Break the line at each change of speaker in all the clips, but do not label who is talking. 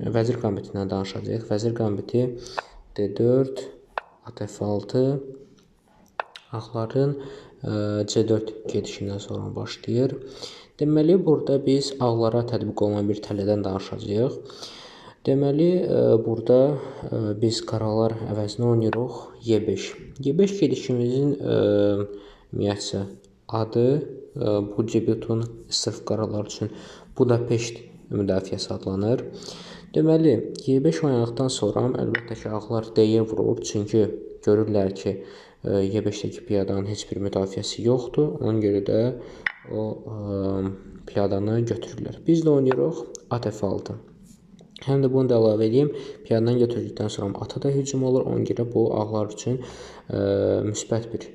vəzir qambitindən danışacağıq. Vəzir qambiti D4, at F6, ağların C4 gedişindən sonra başlayır. Deməli, burada biz ağlara tətbiq olunan bir tələdən danışacağıq. Deməli, burada biz qaralar əvəzinə oynayırıq Y5. Y5 gedişimizin ümumiyyətcə adı bu debütun sırf qaralar üçün Budapeşt müdafiəsi adlanır. Deməli, Y5 oynadıqdan sonra əlbəttə ki, ağlar D-yə vurur. Çünki görürlər ki, Y5-dəki piyadanın heç bir müdafiəsi yoxdur. Ona görə də o piyadanı götürürlər. Biz də oynayırıq at F6. Həm də bunu da əlavə edeyim. Piyadanı götürdükdən sonra ata da hücum olur. Ona görə bu ağlar üçün müsbət bir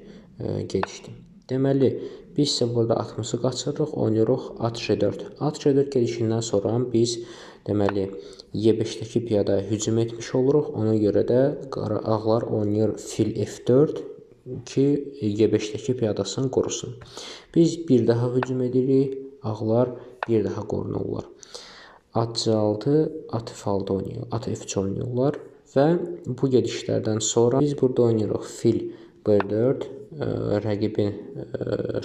gedişdir. Deməli, biz isə burada atımızı qaçırırıq, oynayırıq at J4. At J4 gedişindən sonra biz deməli Y5-dəki piyadaya hücum etmiş oluruq. Ona görə də ağlar oynayır fil F4 ki, Y5-dəki piyadasını qorusun. Biz bir daha hücum edirik, ağlar bir daha qorunurlar. At C6, at F6 oynayır, at F3 oynayırlar və bu gedişlərdən sonra biz burada oynayırıq fil B4, rəqibin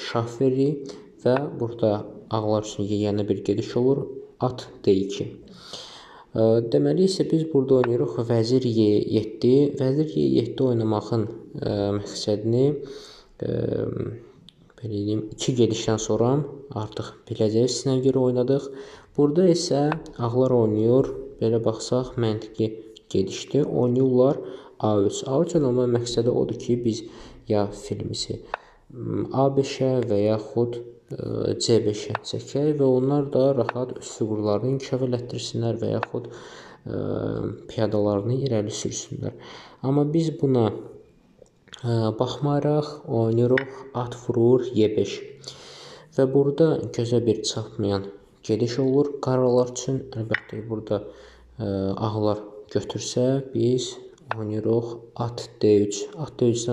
şah veririk və burada ağlar üçün yeganə bir gediş olur, at D2. Deməli isə biz burada oynayırıq vəzir Y7. Vəzir Y7 oynamağın məqsədini belə deyim, 2 gedişdən sonra artıq biləcəyiz, sizə görə oynadıq. Burada isə ağlar oynayır, belə baxsaq məntiqi gedişdir. Oynayırlar A3. A3 oynamağın məqsədi odur ki, biz ya filimizi A5-ə və yaxud C5-ə çəkək və onlar da rahat öz fiqurlarını inkişaf elətdirsinlər və yaxud piyadalarını irəli sürsünlər. Amma biz buna baxmayaraq oynayırıq at vurur Y5 və burada gözə bir çatmayan gediş olur qaralar üçün. Əlbəttə burada ağlar götürsə biz oynayırıq at D3. At D3-dən